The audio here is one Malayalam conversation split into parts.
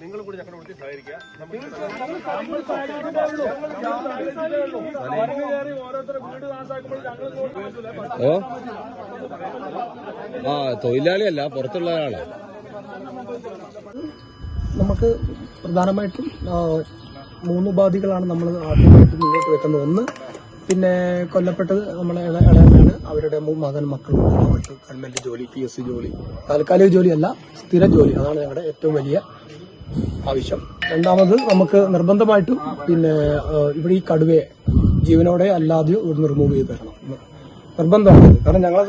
നിങ്ങൾ കൂടി ഞങ്ങളുടെ വിളിച്ച് സഹകരിക്കുക. തൊഴിലാളിയല്ല, പുറത്തുള്ള ആളാണ്. നമുക്ക് പ്രധാനമായിട്ടും 3 ഉപാധികളാണ് നമ്മൾ ആദ്യമായിട്ട് മുന്നോട്ട് വെക്കുന്നത്. ഒന്ന്, പിന്നെ കൊല്ലപ്പെട്ടത് നമ്മളെ ഇളയമ്മയാണ്. അവരുടെ മക്കളുണ്ട്. അവർക്ക് ഗവൺമെന്റ് ജോലി, PSC ജോലി, താൽക്കാലിക ജോലിയല്ല, സ്ഥിര ജോലി. അതാണ് ഞങ്ങളുടെ ഏറ്റവും വലിയ ആവശ്യം. രണ്ടാമത്, നമുക്ക് നിർബന്ധമായിട്ടും പിന്നെ ഇവിടെ ഈ കടുവയെ ജീവനോടെ അല്ലാതെയോ ഇവിടുന്ന് റിമൂവ് ചെയ്ത് തരണം, നിർബന്ധമാണ്. കാരണം ഞങ്ങളെ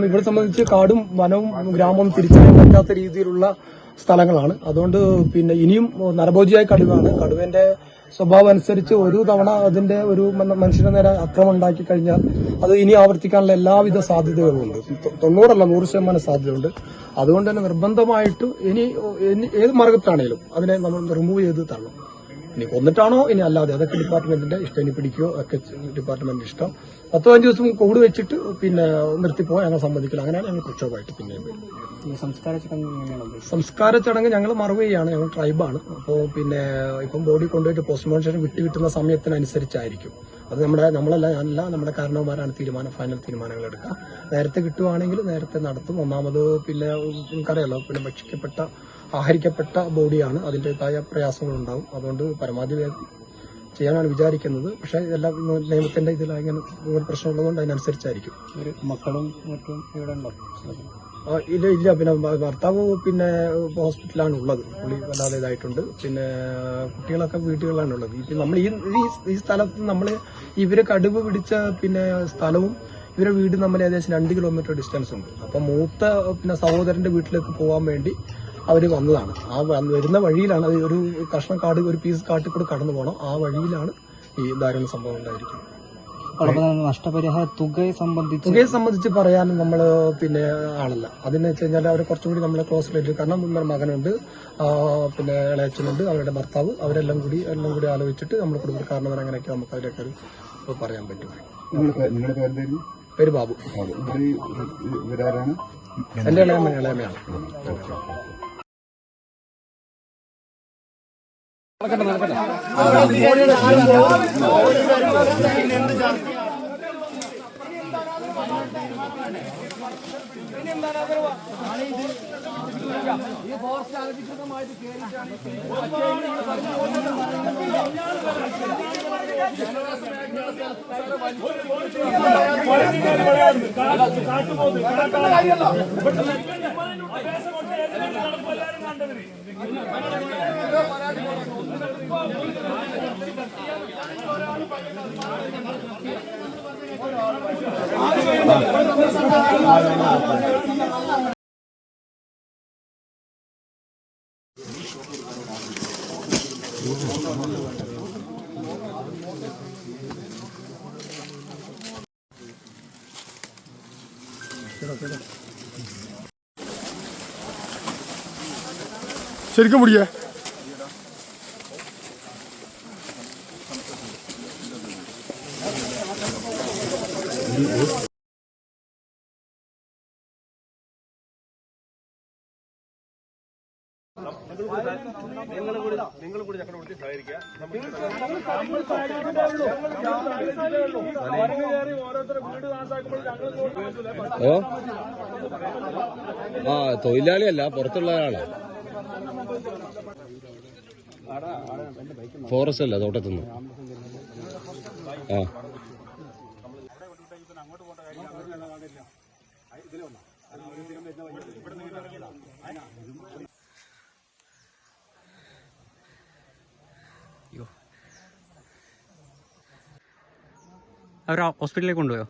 ഇവിടെ സംബന്ധിച്ച് കാടും വനവും ഗ്രാമവും തിരിച്ചറിയാൻ പറ്റാത്ത രീതിയിലുള്ള സ്ഥലങ്ങളാണ്. അതുകൊണ്ട് പിന്നെ ഇനിയും നരഭോജിയായ കടുവയാണ്. കടുവേന്റെ സ്വഭാവം അനുസരിച്ച് ഒരു തവണ അതിന്റെ ഒരു മനുഷ്യന്റെ നേരെ അക്രമം ഉണ്ടാക്കി കഴിഞ്ഞാൽ അത് ഇനി ആവർത്തിക്കാനുള്ള എല്ലാവിധ സാധ്യതകളുമുണ്ട്. 90% 100% സാധ്യതയുണ്ട്. അതുകൊണ്ട് തന്നെ നിർബന്ധമായിട്ട് ഇനി ഏത് മാർഗത്താണേലും അതിനെ നമ്മൾ റിമൂവ് ചെയ്ത് തരണം. ഇനി കൊന്നിട്ടാണോ ഇനി അല്ലാതെ, അതൊക്കെ ഡിപ്പാർട്ട്മെന്റിന്റെ ഇഷ്ടം. ഇനി പിടിക്കുകയോ ഒക്കെ ഡിപ്പാർട്ട്മെന്റിന്റെ ഇഷ്ടം. 10-15 ദിവസം കൂട് വെച്ചിട്ട് പിന്നെ നിർത്തിപ്പോകാൻ ഞങ്ങൾ സമ്മതിക്കില്ല. അങ്ങനെയാണ് ഞങ്ങൾ പ്രക്ഷോഭമായിട്ട് പിന്നെയും വരും. സംസ്കാര ചടങ്ങ് ഞങ്ങൾ മറവുകയാണ്. ഞങ്ങൾ ട്രൈബാണ്. അപ്പോൾ പിന്നെ ഇപ്പം ബോഡി കൊണ്ടുപോയിട്ട് പോസ്റ്റ്മോർട്ടം കിട്ടുന്ന സമയത്തിനനുസരിച്ചായിരിക്കും. അത് ഞാനല്ല നമ്മുടെ കാരണവന്മാരാണ് ഫൈനൽ തീരുമാനങ്ങൾ എടുക്കുക. നേരത്തെ കിട്ടുവാണെങ്കിൽ നേരത്തെ നടത്തും. ഒന്നാമത് പിന്നെ നമുക്കറിയാലോ, പിന്നെ ആഹരിക്കപ്പെട്ട ബോഡിയാണ്, അതിൻ്റെതായ പ്രയാസങ്ങളുണ്ടാവും. അതുകൊണ്ട് പരമാവധി വേഗം ചെയ്യാനാണ് വിചാരിക്കുന്നത്. പക്ഷെ എല്ലാം നിയമത്തിന്റെ ഇതിലാങ്ങനെ പ്രശ്നമുള്ളതുകൊണ്ട് അതിനനുസരിച്ചായിരിക്കും. മക്കളും മറ്റും ഇവിടെ ഉണ്ടോ? ഇല്ല. പിന്നെ ഭർത്താവ് പിന്നെ ഹോസ്പിറ്റലാണ് ഉള്ളത്. പുള്ളി വല്ലാതെ ഇതായിട്ടുണ്ട്. പിന്നെ കുട്ടികളൊക്കെ വീട്ടുകളിലാണ് ഉള്ളത്. ഇപ്പം നമ്മൾ ഈ സ്ഥലത്ത് നമ്മൾ ഇവരെ കടുവ പിടിച്ച പിന്നെ സ്ഥലവും ഇവരെ വീട് നമ്മൾ ഏകദേശം 2 കിലോമീറ്റർ ഡിസ്റ്റൻസ് ഉണ്ട്. അപ്പം മൂത്ത പിന്നെ സഹോദരന്റെ വീട്ടിലേക്ക് പോകാൻ വേണ്ടി അവർ വന്നതാണ്. ആ വരുന്ന വഴിയിലാണ് ഒരു കഷ്ണം കാട്, ഒരു പീസ് കാട്ടിൽ കൂടെ കടന്നു പോകണം. ആ വഴിയിലാണ് ഈ ദാരുണ സംഭവം ഉണ്ടായിരിക്കുന്നത്. നഷ്ടപരിഹാര തുകയെ സംബന്ധിച്ച് പറയാൻ നമ്മൾ പിന്നെ ആളല്ല. അതിന് വെച്ച് കഴിഞ്ഞാൽ അവർ കുറച്ചും കൂടി നമ്മളെ ക്ലോസ് റിലേറ്റീവ്, കാരണം മകനുണ്ട്, പിന്നെ ഇളയച്ചനുണ്ട്, അവരുടെ ഭർത്താവ്, എല്ലാം കൂടി ആലോചിച്ചിട്ട് നമ്മൾ കുടുംബക്കാരനവർ അങ്ങനെയൊക്കെ നമുക്ക് അതിലൊക്കെ പറയാൻ പറ്റും. പേര് ബാബു. എന്റെ ഇളയമ്മയാണ്. ഈ ഫോറസ്റ്റ് അനധികൃതമായിട്ട് ശരിക്കും പിടിക്കേ. നിങ്ങൾ കൂടി ഞങ്ങളുടെ വിളിച്ച് സഹകരിക്കുക. തൊഴിലാളിയല്ല, പുറത്തുള്ള ആളാണ്. ഫോറസ്റ്റ് അല്ല, തോട്ടത്തുനിന്ന്. അവർ ഹോസ്പിറ്റലിലേക്ക് കൊണ്ടുപോയോ?